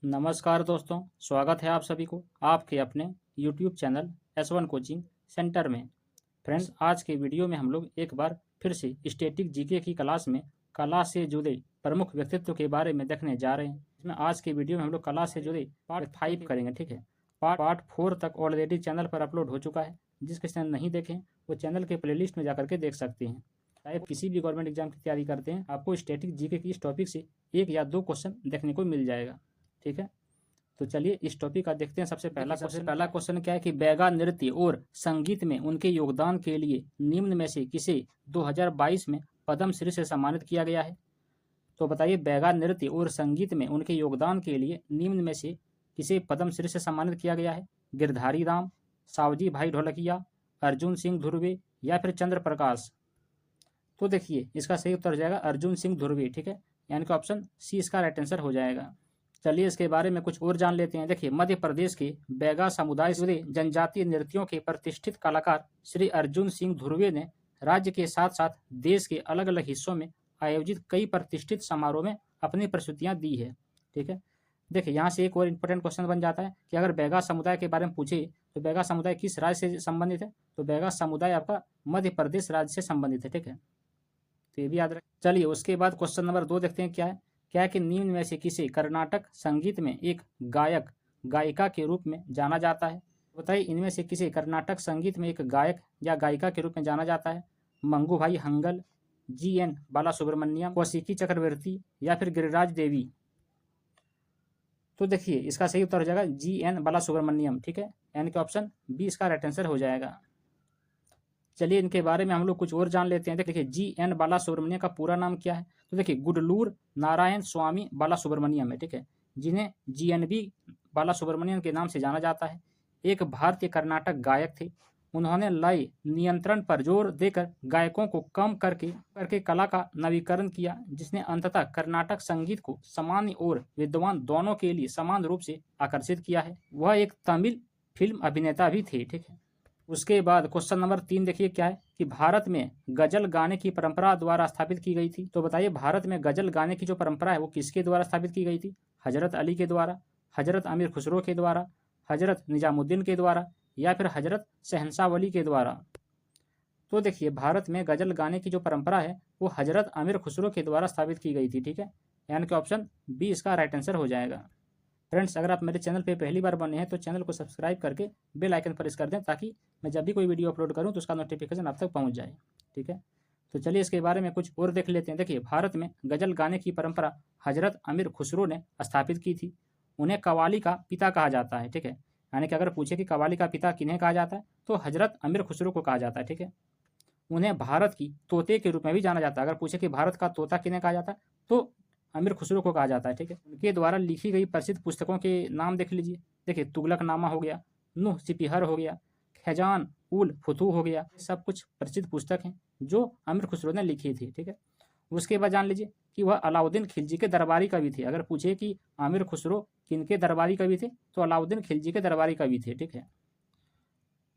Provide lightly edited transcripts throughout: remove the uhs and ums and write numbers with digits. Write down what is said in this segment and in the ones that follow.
नमस्कार दोस्तों, स्वागत है आप सभी को आपके अपने YouTube channel S1 coaching centre में। फ्रेंड्स, आज के वीडियो में हम लोग एक बार फिर से स्टैटिक जीके की क्लास में कला से जुड़े प्रमुख व्यक्तित्व के बारे में देखने जा रहे हैं। इसमें आज के वीडियो में हम लोग कला से जुड़े पार्ट 5 करेंगे। ठीक है, पार्ट 4 तक ऑलरेडी चैनल पर अपलोड हो चुका है। जिसके चैनल नहीं देखें वो चैनल के प्लेलिस्ट में जाकर के देख सकते हैं। चाहे किसी भी गवर्नमेंट एग्जाम की तैयारी करते हैं, आपको स्टैटिक जीके की इस टॉपिक से 1 या 2 क्वेश्चन देखने को मिल जाएगा। ठीक है, तो चलिए इस टॉपिक का देखते हैं। सबसे पहला क्वेश्चन क्या है कि बैगा नृत्य और संगीत में उनके योगदान के लिए निम्न में से किसे 2022 में पद्मश्री से सम्मानित किया गया है। तो बताइए, बैगा नृत्य और संगीत में उनके योगदान के लिए निम्न में से किसे पद्मश्री से सम्मानित किया गया है। गिरधारी राम, सावजी भाई ढोलकिया, अर्जुन सिंह धुर्वे या फिर चंद्र प्रकाश। तो देखिए इसका सही उत्तर हो जाएगा अर्जुन सिंह धुर्वे। ठीक है, यानी कि ऑप्शन सी इसका राइट आंसर हो जाएगा। चलिए इसके बारे में कुछ और जान लेते हैं। देखिए, मध्य प्रदेश के बैगा समुदाय से जनजातीय नृत्यों के प्रतिष्ठित कलाकार श्री अर्जुन सिंह धुर्वे ने राज्य के साथ साथ देश के अलग अलग हिस्सों में आयोजित कई प्रतिष्ठित समारोह में अपनी प्रस्तुतियां दी है। ठीक है, देखिए यहाँ से एक और इम्पोर्टेंट क्वेश्चन बन जाता है कि अगर बैगा समुदाय के बारे में पूछे तो बैगा समुदाय किस राज्य से संबंधित है। तो बैगा समुदाय आपका मध्य प्रदेश राज्य से संबंधित है। ठीक है, तो ये भी याद रखें। चलिए उसके बाद क्वेश्चन नंबर 2 देखते हैं। क्या है कि निम्न में से किसे कर्नाटक संगीत में एक गायक गायिका के रूप में जाना जाता है। बताइए, इनमें से किसे कर्नाटक संगीत में एक गायक या गायिका के रूप में जाना जाता है। मंगूभाई हंगल, GN बालासुब्रमण्यम, कौशिकी चक्रवर्ती या फिर गिरिराज देवी। तो देखिए इसका सही उत्तर हो जाएगा GN बालासुब्रमण्यम। ठीक है, यानी कि ऑप्शन बी इसका राइट आंसर हो जाएगा। चलिए इनके बारे में हम लोग कुछ और जान लेते हैं। देखिए, GN बालासुब्रमण्यम का पूरा नाम क्या है। तो देखिए, गुडलूर नारायण स्वामी बालासुब्रमण्यम है। ठीक है, जिन्हें GNB बालासुब्रमण्यम के नाम से जाना जाता है। एक भारतीय कर्नाटक गायक थे। उन्होंने लय नियंत्रण पर जोर देकर गायकों को कम करके कला का नवीकरण किया, जिसने अंततः कर्नाटक संगीत को सामान्य और विद्वान दोनों के लिए समान रूप से आकर्षित किया है। वह एक तमिल फिल्म अभिनेता भी थे। ठीक है, उसके बाद क्वेश्चन नंबर 3 देखिए क्या है कि भारत में गजल गाने की परंपरा द्वारा स्थापित की गई थी। तो बताइए, भारत में गजल गाने की जो परंपरा है वो किसके द्वारा स्थापित की गई थी। हजरत अली के द्वारा, हजरत अमीर खुसरो के द्वारा, हजरत निजामुद्दीन के द्वारा या फिर हजरत शहनशाह वली के द्वारा। तो देखिए, भारत में गजल गाने की जो परंपरा है वो हजरत अमीर खुसरो के द्वारा स्थापित की गई थी। ठीक है, यानी कि ऑप्शन बी इसका राइट आंसर हो जाएगा। फ्रेंड्स, अगर आप मेरे चैनल पे पहली बार बने हैं तो चैनल को सब्सक्राइब करके बेल आइकन प्रेस कर दें, ताकि मैं जब भी कोई वीडियो अपलोड करूं तो उसका नोटिफिकेशन आप तक पहुंच जाए। ठीक है, तो चलिए इसके बारे में कुछ और देख लेते हैं। देखिए, भारत में गजल गाने की परंपरा हजरत अमीर खुसरो ने स्थापित की थी। उन्हें कव्वाली का पिता कहा जाता है। ठीक है, यानी कि अगर पूछे कि कव्वाली का पिता किन्हें कहा जाता है तो हजरत अमीर खुसरो को कहा जाता है। ठीक है, उन्हें भारत की तोते के रूप में भी जाना जाता है। अगर पूछे कि भारत का तोता किन्हें कहा जाता है तो अमीर खुसरो को कहा जाता है। ठीक है, उनके द्वारा लिखी गई प्रसिद्ध पुस्तकों के नाम देख लीजिए। देखिए, तुगलकनामा हो गया, नूह सिपिहर हो गया, खैजान उल फुतूह हो गया, सब कुछ प्रसिद्ध पुस्तक हैं जो अमीर खुसरो ने लिखी थी। ठीक है, उसके बाद जान लीजिए कि वह अलाउद्दीन खिलजी के दरबारी कवि थे। अगर पूछे कि आमिर खुसरो किनके दरबारी कवि थे तो अलाउद्दीन खिलजी के दरबारी कवि थे। ठीक है,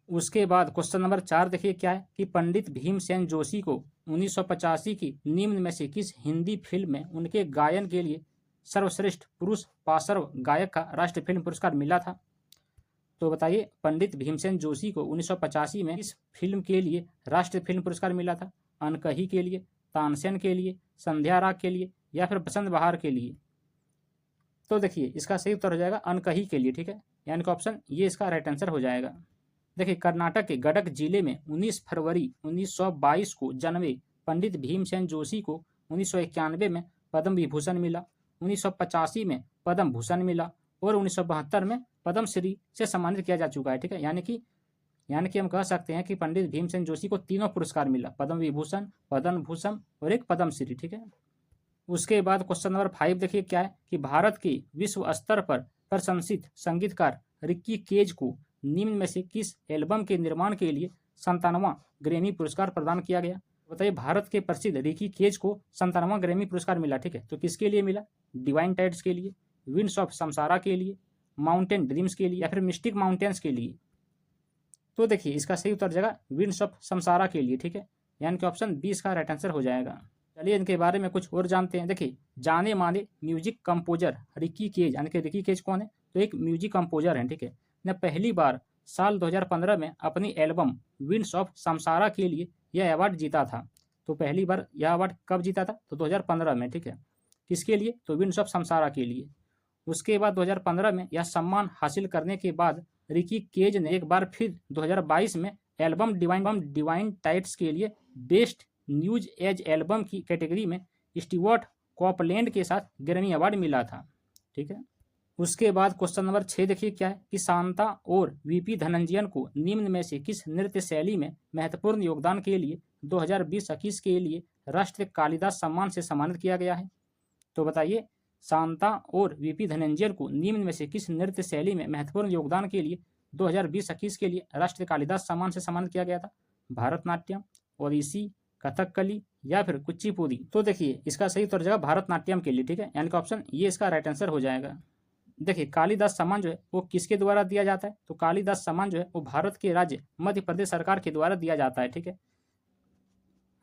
उसके बाद क्वेश्चन नंबर 4 देखिए क्या है कि पंडित भीमसेन जोशी को 1985 की निम्न में से किस हिंदी फिल्म में उनके गायन के लिए सर्वश्रेष्ठ पुरुष पार्श्व गायक का राष्ट्रीय फिल्म पुरस्कार मिला था। तो बताइए, पंडित भीमसेन जोशी को 1985 में इस फिल्म के लिए राष्ट्रीय फिल्म पुरस्कार मिला था। अनकही के लिए, तानसेन के लिए, संध्या राग के लिए या फिर बसंत बहार के लिए। तो देखिए इसका सही उत्तर हो जाएगा अनकही के लिए। ठीक है, यानी कि ऑप्शन ये इसका राइट आंसर हो जाएगा। देखिए, कर्नाटक के गडक जिले में 19 फरवरी 1922 को जन्मे पंडित भीमसेन जोशी को 1991 में पद्म विभूषण मिला, 1985 में पद्म भूषण मिला और 1972 में पद्म श्री से सम्मानित किया जा चुका है। ठीक है, यानी कि हम कह सकते हैं कि पंडित भीमसेन जोशी को तीनों पुरस्कार मिला, पद्म विभूषण, पद्म भूषण और एक पद्म श्री। ठीक है, उसके बाद क्वेश्चन नंबर 5 देखिए क्या है कि भारत के विश्व स्तर पर प्रशंसित संगीतकार रिक्की केज को निम्न में से किस एल्बम के निर्माण के लिए 57वां ग्रैमी पुरस्कार प्रदान किया गया। बताइए, भारत के प्रसिद्ध रिकी केज को 57वां ग्रैमी पुरस्कार मिला। ठीक है, तो किसके लिए मिला। डिवाइन टाइड्स के लिए, विंड्स ऑफ समसारा के लिए, माउंटेन ड्रीम्स के लिए या फिर मिस्टिक माउंटेन्स के लिए। तो देखिए इसका सही उत्तर जाएगा विंड्स ऑफ समसारा के लिए। ठीक है, यानी कि ऑप्शन बी इसका राइट आंसर हो जाएगा। चलिए इनके बारे में कुछ और जानते हैं। देखिए, जाने माने म्यूजिक कंपोजर रिकी केज, यानी कि रिकी केज कौन है? तो एक म्यूजिक कंपोजर हैं, ठीक है। ने पहली बार साल 2015 में अपनी एल्बम विंड्स ऑफ समसारा के लिए यह अवार्ड जीता था। तो पहली बार यह अवार्ड कब जीता था? तो 2015 में, ठीक है। किसके लिए? तो विंड्स ऑफ समसारा के लिए। उसके बाद 2015 में यह सम्मान हासिल करने के बाद रिकी केज ने एक बार फिर 2022 में एल्बम डिवाइन टाइट्स के लिए बेस्ट न्यूज एज एल्बम की कैटेगरी में स्टीवर्ट कॉपलैंड के साथ ग्रैमी अवार्ड मिला था, ठीक है। उसके बाद क्वेश्चन नंबर 6 देखिए क्या है कि शांता और वीपी धनंजयन को निम्न में से किस नृत्य शैली में महत्वपूर्ण योगदान के लिए 2020-21 के लिए राष्ट्रीय कालिदास सम्मान से सम्मानित किया गया है? तो बताइए, शांता और वीपी धनंजयन को निम्न में से किस नृत्य शैली में महत्वपूर्ण योगदान के लिए 2020-21 के लिए राष्ट्रीय कालिदास सम्मान से सम्मानित किया गया था? भारतनाट्यम, ओडिसी, कथकली या फिर कुचिपुड़ी? तो देखिए, इसका सही उत्तर जाएगा भारतनाट्यम के लिए, ठीक है। यानी कि ऑप्शन ये इसका राइट आंसर हो जाएगा। देखिए, कालिदास सम्मान जो है वो किसके द्वारा दिया जाता है? तो कालिदास सम्मान जो है वो भारत के राज्य मध्य प्रदेश सरकार के द्वारा दिया जाता है, ठीक है।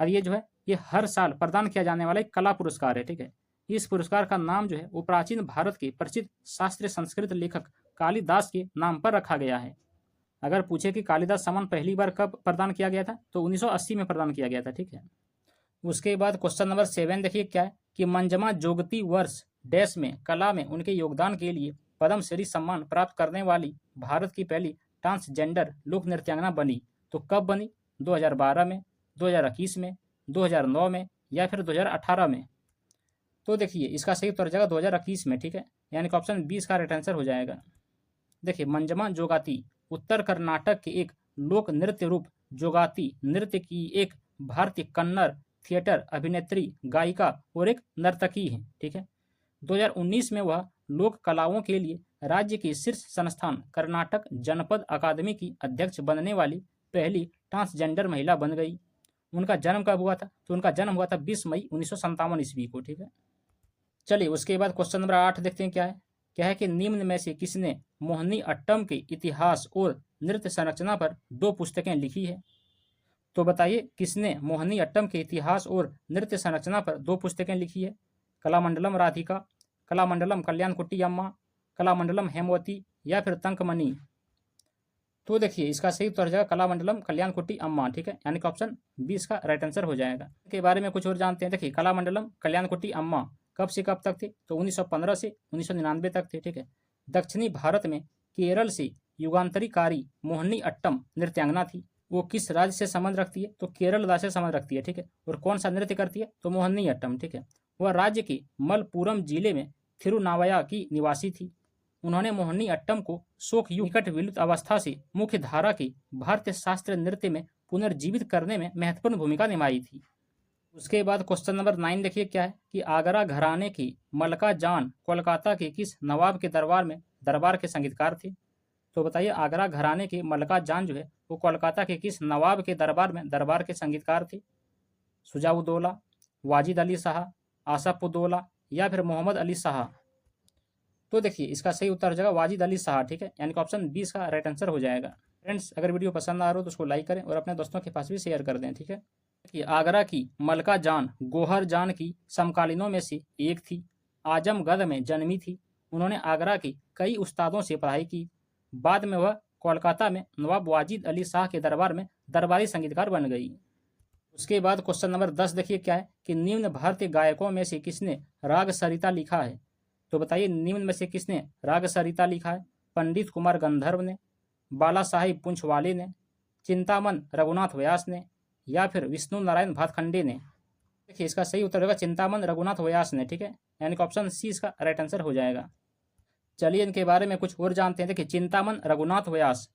और ये जो है ये हर साल प्रदान किया जाने वाला एक कला पुरस्कार है, ठीक है। इस पुरस्कार का नाम जो है वो प्राचीन भारत के प्रसिद्ध शास्त्रीय संस्कृत लेखक कालिदास के नाम पर रखा गया है। अगर पूछे कि कालिदास सम्मान पहली बार कब प्रदान किया गया था, तो 1980 में प्रदान किया गया था, ठीक है। उसके बाद क्वेश्चन नंबर 7 देखिए क्या है कि मंजमा जोगती वर्ष डैश में कला में उनके योगदान के लिए पद्मश्री सम्मान प्राप्त करने वाली भारत की पहली ट्रांसजेंडर लोक नृत्यांगना बनी। तो कब बनी? 2012 में, 2021 में, 2009 में या फिर 2018 में? तो देखिए, इसका सही उत्तर जाएगा 2021 में, ठीक है। यानी कि ऑप्शन 20 का राइट आंसर हो जाएगा। देखिए, मंजमा जोगाती उत्तर कर्नाटक के एक लोक नृत्य रूप जोगाती नृत्य की एक भारतीय कन्नड़ थिएटर अभिनेत्री, गायिका और एक नर्तकी है, ठीक है। 2019 में वह लोक कलाओं के लिए राज्य की शीर्ष संस्थान कर्नाटक जनपद अकादमी की अध्यक्ष बनने वाली पहली ट्रांसजेंडर महिला बन गई। उनका जन्म कब हुआ था? तो उनका जन्म हुआ था 20 मई 1957 ईस्वी को, ठीक है। चलिए उसके बाद क्वेश्चन नंबर 8 देखते हैं क्या है कि निम्न में से किसने मोहिनी अट्टम के इतिहास और नृत्य संरचना पर 2 पुस्तकें लिखी है? तो बताइए, किसने मोहिनी अट्टम के इतिहास और नृत्य संरचना पर 2 पुस्तकें लिखी है? कलामंडलम राधिका, कलामंडलम कल्याणकुट्टी अम्मा, कलामंडलम हेमवती या फिर तंकमणि? तो देखिए, इसका सही उत्तर हो जाएगा कलामंडलम कल्याणकुट्टी अम्मा, ठीक है। यानी कि ऑप्शन 20 का राइट आंसर हो जाएगा। के बारे में कुछ और जानते हैं। देखिए, कलामंडलम कल्याणकुट्टी अम्मा कब से कब तक थे? तो 1915 से 1999 तक थे, ठीक है। दक्षिणी भारत में केरल से युगांतरीकारी मोहिनी अट्टम नृत्यांगना थी। वो किस राज्य से संबंध रखती है? तो केरल राज्य से संबंध रखती है, ठीक है। और कौन सा नृत्य करती है? तो मोहिनी अट्टम, ठीक है। वह राज्य के मलपुरम जिले में थिरुनावाया की निवासी थी। उन्होंने मोहिनी अट्टम को शोक युग निकट विलुप्त अवस्था से मुख्य धारा के भारतीय शास्त्रीय नृत्य में पुनर्जीवित करने में महत्वपूर्ण भूमिका निभाई थी। उसके बाद क्वेश्चन नंबर 9 देखिए क्या है कि आगरा घराने की मलका जान कोलकाता के किस नवाब के दरबार के संगीतकार थे? तो बताइए, आगरा घराने के मलका जान जो है वो कोलकाता के किस नवाब के दरबार के संगीतकार थे? सुजाउद्दौला, वाजिद अली शाह, आसफउद्दौला या फिर मोहम्मद अली शाह? तो देखिए, इसका सही उत्तर हो जाएगा वाजिद अली शाह, ठीक है। यानी कि ऑप्शन 20 का राइट आंसर हो जाएगा। फ्रेंड्स, अगर वीडियो पसंद आ रहा हो तो उसको लाइक करें और अपने दोस्तों के पास भी शेयर कर दें, ठीक है। देखिए, आगरा की मलका जान गोहर जान की समकालीनों में से एक थी। आजमगढ़ में जन्मी थी। उन्होंने आगरा के कई उस्तादों से पढ़ाई की। बाद में वह कोलकाता में नवाब वाजिद अली शाह के दरबार में दरबारी संगीतकार बन गई। उसके बाद क्वेश्चन नंबर 10 देखिए क्या है कि निम्न भारतीय गायकों में से किसने राग सरिता लिखा है? तो बताइए, निम्न में से किसने राग सरिता लिखा है? पंडित कुमार गंधर्व ने, बाला साहिब पुंछवाले ने, चिंतामन रघुनाथ व्यास ने या फिर विष्णु नारायण भातखंडे ने? देखिए, इसका सही उत्तर होगा चिंतामन रघुनाथ व्यास ने, ठीक है। यानी कि ऑप्शन सी इसका राइट आंसर हो जाएगा। चलिए इनके बारे में कुछ और जानते हैं। देखिए, चिंतामन रघुनाथ व्यास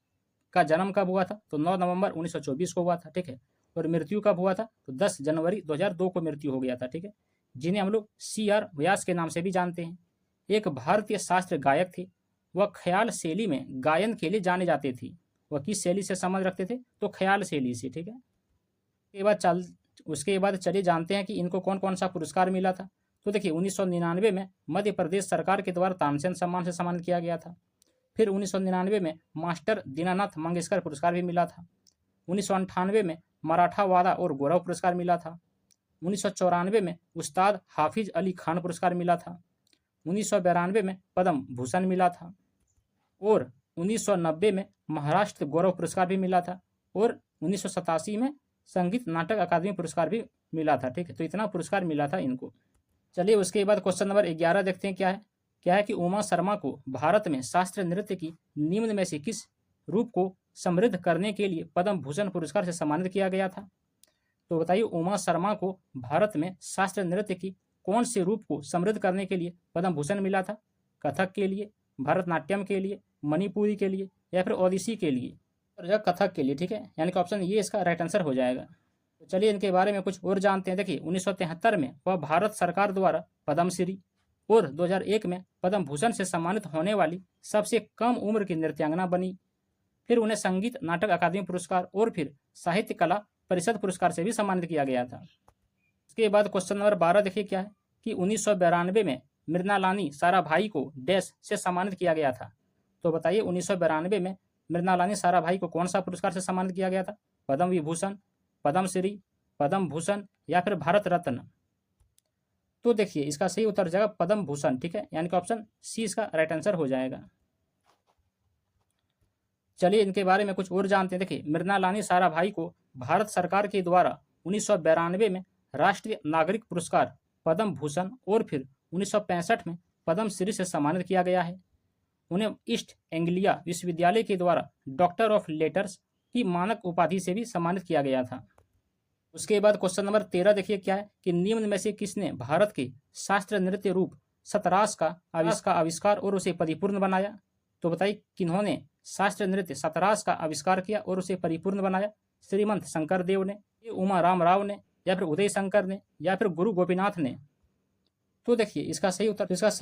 का जन्म कब हुआ था? तो 9 नवंबर 1924 को हुआ था, ठीक है। और मृत्यु कब हुआ था? तो 10 जनवरी 2002 को मृत्यु हो गया था, ठीक है। जिन्हें हम लोग CR व्यास के नाम से भी जानते हैं। एक भारतीय शास्त्रीय गायक थे। वह ख्याल शैली में गायन के लिए जाने जाते थे। वह किस शैली से संबंध रखते थे? तो ख्याल शैली से, ठीक है। उसके बाद चलिए जानते हैं कि इनको कौन कौन सा पुरस्कार मिला था। तो देखिए, 1999 में मध्य प्रदेश सरकार के द्वारा तानसेन सम्मान से सम्मानित किया गया था। फिर 1999 में मास्टर दीनानाथ मंगेशकर पुरस्कार भी मिला था। 1998 में मराठा वादा और गौरव पुरस्कार मिला था। 1994 में उस्ताद हाफिज अली खान पुरस्कार मिला था। 1992 में पद्म भूषण मिला था और 1990 में महाराष्ट्र गौरव पुरस्कार भी मिला था और 1987 में संगीत नाटक अकादमी पुरस्कार भी मिला था। ठीक है, तो इतना पुरस्कार मिला था इनको। चलिए उसके बाद क्वेश्चन नंबर 11 देखते हैं क्या है कि उमा शर्मा को भारत में शास्त्रीय नृत्य की निम्न में से किस रूप को समृद्ध करने के लिए पद्म भूषण पुरस्कार से सम्मानित किया गया था। तो बताइए उमा शर्मा को भारत में शास्त्रीय नृत्य की कौन से रूप को समृद्ध करने के लिए पद्म भूषण मिला था। कथक के लिए, भरतनाट्यम के लिए, मणिपुरी के लिए या फिर ओडिसी के लिए। और कथक के लिए। ठीक है, यानी कि ऑप्शन ये इसका राइट आंसर हो जाएगा। तो चलिए इनके बारे में कुछ और जानते हैं। देखिए 1973 में वह भारत सरकार द्वारा पद्मश्री और 2001 में पद्म भूषण से सम्मानित होने वाली सबसे कम उम्र की नृत्यांगना बनी। फिर उन्हें संगीत नाटक अकादमी पुरस्कार और फिर साहित्य कला परिषद पुरस्कार से भी सम्मानित किया गया था। इसके बाद क्वेश्चन नंबर 12 देखिए क्या है कि 1992 में मृणालिनी साराभाई को डैश से सम्मानित किया गया था। तो बताइए 1992 में मृणालिनी साराभाई को कौन सा पुरस्कार से सम्मानित किया गया था। पद्म विभूषण, पद्मश्री, पद्म भूषण या फिर भारत रत्न। तो देखिए इसका सही उत्तर हो जाएगा पद्म भूषण। ठीक है, यानी कि ऑप्शन सी इसका राइट आंसर हो जाएगा। चलिए इनके बारे में कुछ और जानते हैं। देखिए मृणालिनी साराभाई को भारत सरकार के द्वारा 1992 में राष्ट्रीय नागरिक पुरस्कार पद्म भूषण और फिर 1965 में पद्मश्री से सम्मानित किया गया है। उन्हें ईस्ट एंग्लिया विश्वविद्यालय के द्वारा डॉक्टर ऑफ लेटर्स की मानक उपाधि से भी सम्मानित किया गया था। उसके बाद क्वेश्चन नंबर 13 देखिए क्या है कि निम्न में से किसने भारत के शास्त्रीय नृत्य रूप सतरास का आविष्कार और उसे परिपूर्ण बनाया। तो बताइए किन्होंने शास्त्रीय नृत्य सतरास का आविष्कार किया और उसे परिपूर्ण बनाया। श्रीमंत शंकर देव ने, उमा राम राव ने या फिर उदय शंकर ने या फिर गुरु गोपीनाथ ने। तो देखिए इसका सही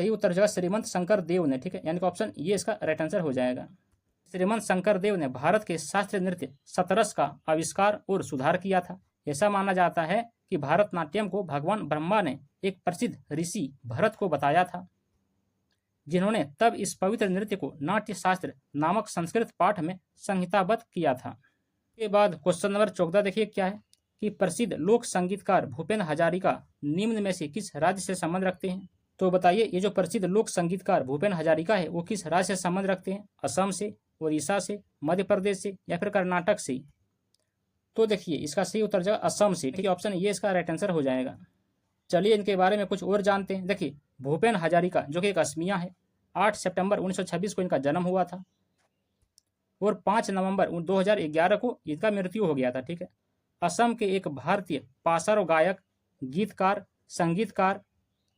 उत्तर जो है श्रीमंत शंकर देव ने। ठीक है, यानी कि ऑप्शन ये इसका राइट आंसर हो जाएगा। श्रीमंत शंकर देव ने भारत के शास्त्रीय नृत्य सतरस का आविष्कार और सुधार किया था। ऐसा माना जाता है कि भारतनाट्यम को भगवान ब्रह्मा ने एक प्रसिद्ध ऋषि भरत को बताया था, जिन्होंने तब इस पवित्र नृत्य को नाट्य शास्त्र नामक संस्कृत पाठ में संहिताबद्ध किया था। इसके बाद क्वेश्चन नंबर 14 देखिए क्या है कि प्रसिद्ध लोक संगीतकार भूपेन हजारिका निम्न में से किस राज्य से संबंध रखते हैं। तो बताइए ये जो प्रसिद्ध लोक संगीतकार भूपेन हजारिका है वो किस राज्य से संबंध रखते हैं। असम से, उड़ीसा से, मध्य प्रदेश से या फिर कर्नाटक से। तो देखिए इसका सही उत्तर जो असम से। ठीक है, ऑप्शन ये इसका राइट आंसर हो जाएगा। चलिए इनके बारे में कुछ और जानते हैं। देखिए भूपेन हजारिका जो कि एक असमिया है, 8 सितंबर 1926 को इनका जन्म हुआ था और 5 नवंबर 2011 को इनका मृत्यु हो गया था। ठीक है, असम के एक भारतीय पार्श्व गायक, गीतकार, संगीतकार,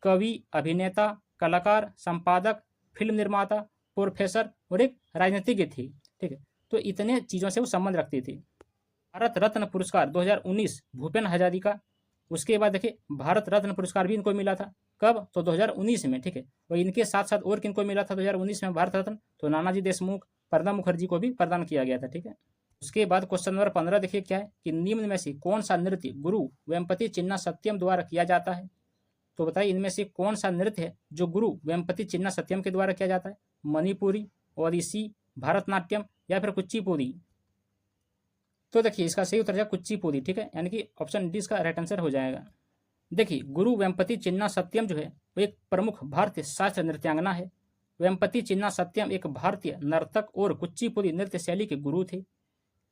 कवि, अभिनेता, कलाकार, संपादक, फिल्म निर्माता, प्रोफेसर और एक राजनीतिज्ञ थी। ठीक है, तो इतने चीज़ों से वो संबंध रखती थी। भारत रत्न पुरस्कार 2019 भूपेन हजारिका। उसके बाद देखिए भारत रत्न पुरस्कार भी इनको मिला था। कब? तो 2019 में। ठीक है, और इनके साथ साथ और किनको मिला था 2019 में भारत रत्न? तो नानाजी देशमुख, प्रणब मुखर्जी को भी प्रदान किया गया था। ठीक है, उसके बाद क्वेश्चन नंबर 15 देखिए क्या है कि निम्न में से कौन सा नृत्य गुरु वेम्पति चिन्ना सत्यम द्वारा किया जाता है। तो बताइए इनमें से कौन सा नृत्य है जो गुरु वेम्पति चिन्ना सत्यम के द्वारा किया जाता है। मणिपुरी, ओडिसी, भरतनाट्यम या फिर कुचिपुड़ी। तो देखिए इसका सही उत्तर है कुचिपुड़ी। ठीक है, यानी कि ऑप्शन डी इसका राइट आंसर हो जाएगा। देखिए गुरु वेम्पति चिन्ना सत्यम जो है वो एक प्रमुख भारतीय शास्त्रीय नृत्यांगना है। वेम्पति चिन्ना सत्यम एक भारतीय नर्तक और कुचिपुड़ी नृत्य शैली के गुरु थे।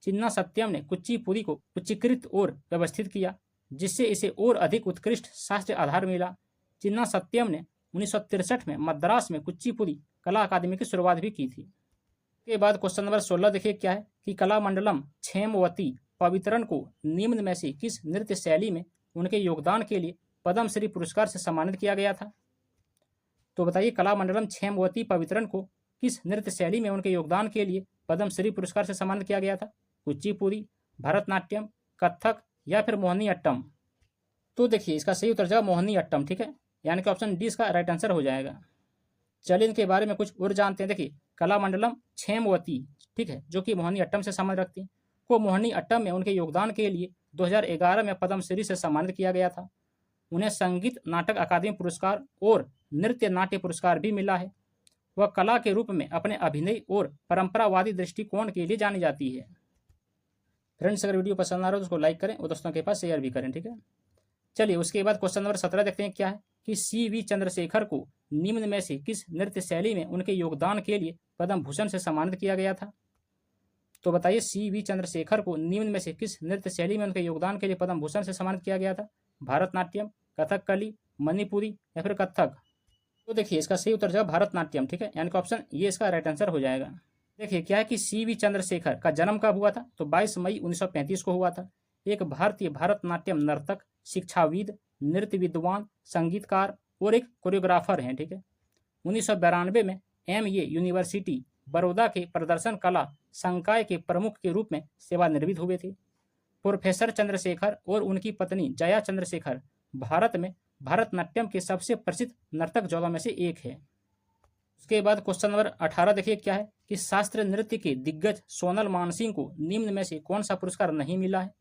चिन्ना सत्यम ने कुचिपुड़ी को उच्चीकृत और व्यवस्थित किया, जिससे इसे और अधिक उत्कृष्ट शास्त्रीय आधार मिला। चिन्ना सत्यम ने 1963 में मद्रास में कुचिपुड़ी कला अकादमी की शुरुआत भी की थी। इसके बाद क्वेश्चन नंबर 16 देखिए क्या है कि कलामंडलम क्षेमवती पवित्रन को निम्न में से किस नृत्य शैली में उनके योगदान के लिए पद्मश्री पुरस्कार से सम्मानित किया गया था। तो बताइए कलामंडलम क्षेमवती पवित्रन को किस नृत्य शैली में उनके योगदान के लिए पद्मश्री पुरस्कार से सम्मानित किया गया था। कुचिपुड़ी, भरतनाट्यम, कथक या फिर मोहिनी अट्टम। तो देखिए इसका सही उत्तर जाएगा मोहिनी अट्टम। ठीक है, यानी कि ऑप्शन डी इसका राइट आंसर हो जाएगा। चलिए इनके बारे में कुछ और जानते हैं। देखिए कलामंडलम क्षेमवती, ठीक है, जो कि मोहिनी अट्टम से संबंध रखती है, को मोहिनी अट्टम में उनके योगदान के लिए 2011 में पद्मश्री से सम्मानित किया गया था। उन्हें संगीत नाटक अकादमी पुरस्कार और नृत्य नाट्य पुरस्कार भी मिला है। वह कला के रूप में अपने अभिनय और परंपरावादी दृष्टिकोण के लिए जानी जाती है। फ्रेंड्स अगर वीडियो पसंद आ रहा हो तो उसको लाइक करें और दोस्तों के पास शेयर भी करें। ठीक है, चलिए उसके बाद क्वेश्चन नंबर 17 देखते हैं क्या है कि सी.वी. चंद्रशेखर को निम्न में से किस नृत्य शैली में उनके योगदान के लिए पद्म भूषण से सम्मानित किया गया था। तो बताइए सी.वी. चंद्रशेखर को निम्न में से किस नृत्य शैली में उनके योगदान के लिए पद्म भूषण से सम्मानित किया गया था। भारतनाट्यम, कथकली, मणिपुरी या फिर कथक। तो देखिए इसका सही उत्तर जवाब भारतनाट्यम, ठीक है, यानी कि ऑप्शन ये इसका राइट आंसर हो जाएगा। देखिए क्या है कि सी.वी. चंद्रशेखर का जन्म कब हुआ था, तो 22 मई 1935 को हुआ था। एक भारतीय भारतनाट्यम नर्तक, शिक्षाविद, नृत्य विद्वान, संगीतकार और एक कोरियोग्राफर हैं, ठीक है। 1992 में एम.ए. यूनिवर्सिटी बड़ौदा के प्रदर्शन कला संकाय के प्रमुख के रूप में सेवानिवृत्त हुए थे। प्रोफेसर चंद्रशेखर और उनकी पत्नी जया चंद्रशेखर भारत में भारतनाट्यम के सबसे प्रसिद्ध नर्तक जोड़ों में से एक है। उसके बाद क्वेश्चन नंबर 18 देखिए क्या है कि शास्त्रीय नृत्य के दिग्गज सोनल मानसिंह को निम्न में से कौन सा पुरस्कार नहीं मिला है।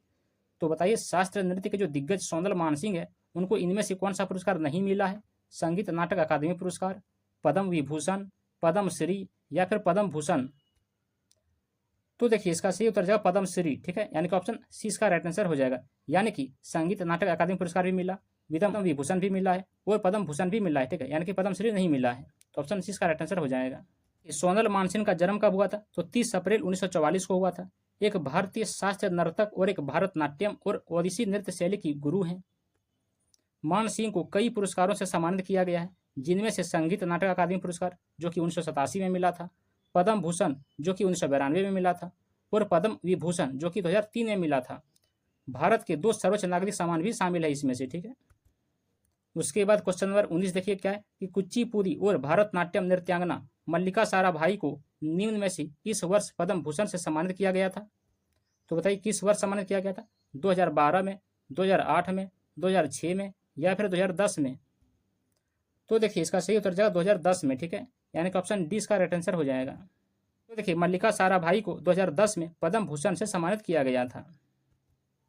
तो बताइए शास्त्रीय नृत्य के जो दिग्गज सोनल मानसिंह है उनको इनमें से कौन सा पुरस्कार नहीं मिला है। संगीत नाटक अकादमी पुरस्कार, पद्म विभूषण, पद्म श्री या फिर पद्म भूषण। तो देखिए इसका सही उत्तर जवाब पद्म श्री, ठीक है, यानी कि ऑप्शन सी इसका राइट आंसर हो जाएगा। यानी कि संगीत नाटक अकादमी पुरस्कार भी मिला, पद्म विभूषण भी मिला है और पद्म भूषण भी मिला है, ठीक है, यानी कि पद्म श्री नहीं मिला है। तो ऑप्शन सी इसका राइट आंसर हो जाएगा। सोनल मानसिंह का जन्म कब हुआ था, तो 30 अप्रैल 1944 को हुआ था। एक भारतीय शास्त्रीय नर्तक और एक भारतनाट्यम और ओडिसी नृत्य शैली की गुरु हैं। मान सिंह को कई पुरस्कारों से सम्मानित किया गया है, जिनमें से संगीत नाटक अकादमी पुरस्कार जो कि 1987 में मिला था, पद्म भूषण जो कि 1992 में मिला था और पद्म विभूषण जो कि 2003 में मिला था। भारत के 2 सर्वोच्च नागरिक सम्मान भी शामिल है इसमें से, ठीक है। उसके बाद क्वेश्चन नंबर 19 देखिए क्या है कि कुचिपुड़ी और भारतनाट्यम नृत्यांगना मल्लिका साराभाई को निम्न में से इस वर्ष पद्म भूषण से सम्मानित किया गया था। तो बताइए किस वर्ष सम्मानित किया गया था, 2012 में, 2008 में, 2006 में या फिर 2010 में। तो देखिए इसका सही उत्तर जाएगा 2010 में, ठीक है, यानी कि ऑप्शन डी इसका राइट आंसर हो जाएगा। तो देखिए मल्लिका साराभाई को 2010 में पद्म भूषण से सम्मानित किया गया था।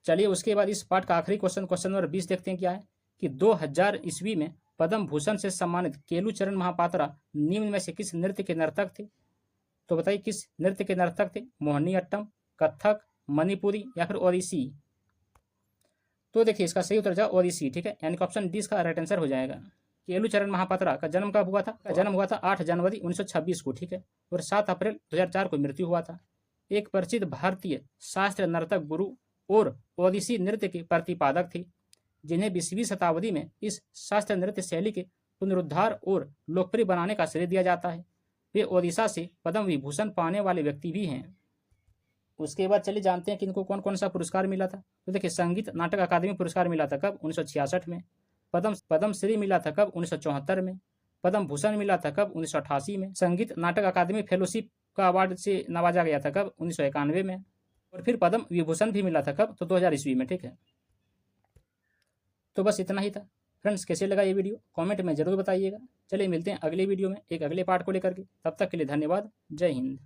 चलिए उसके बाद इस पार्ट का आखिरी क्वेश्चन नंबर 20 देखते हैं क्या है कि 2000 ईस्वी में पद्म भूषण से सम्मानित केलुचरण महापात्रा निम्न में से किस नृत्य के नर्तक थे। तो बताइए किस नृत्य के नर्तक थे, मोहिनीअट्टम, कथक, मणिपुरी या फिर ओडिसी। तो देखिए इसका सही उत्तर जाएगा ओडिसी, ठीक है, यानी कि ऑप्शन डी इसका राइट आंसर हो जाएगा। केलुचरण महापात्रा का जन्म कब हुआ था, जन्म हुआ था 8 जनवरी 1926 को, ठीक है, और 7 अप्रैल 2004 को मृत्यु हुआ था। एक प्रसिद्ध भारतीय शास्त्रीय नर्तक, गुरु और ओडिसी नृत्य के प्रतिपादक थे, जिन्हें 20वीं शताब्दी में इस शास्त्रीय नृत्य शैली के पुनरुद्धार और लोकप्रिय बनाने का श्रेय दिया जाता है। वे ओडिशा से पद्म विभूषण पाने वाले व्यक्ति भी हैं। उसके बाद चलिए जानते हैं कि इनको कौन कौन सा पुरस्कार मिला था। तो देखिए संगीत नाटक अकादमी पुरस्कार मिला था कब, 1966 में। पद्म श्री मिला था कब, 1974 में। पद्म भूषण मिला था कब, 1988 में। संगीत नाटक अकादमी फेलोशिप का अवार्ड से नवाजा गया था कब, 1991 में। और फिर पद्म विभूषण भी मिला था कब, तो 2000 ईस्वी में, ठीक है। तो बस इतना ही था फ्रेंड्स। कैसे लगा ये वीडियो कमेंट में जरूर बताइएगा। चलिए मिलते हैं अगले वीडियो में एक अगले पार्ट को लेकर के। तब तक के लिए धन्यवाद। जय हिंद।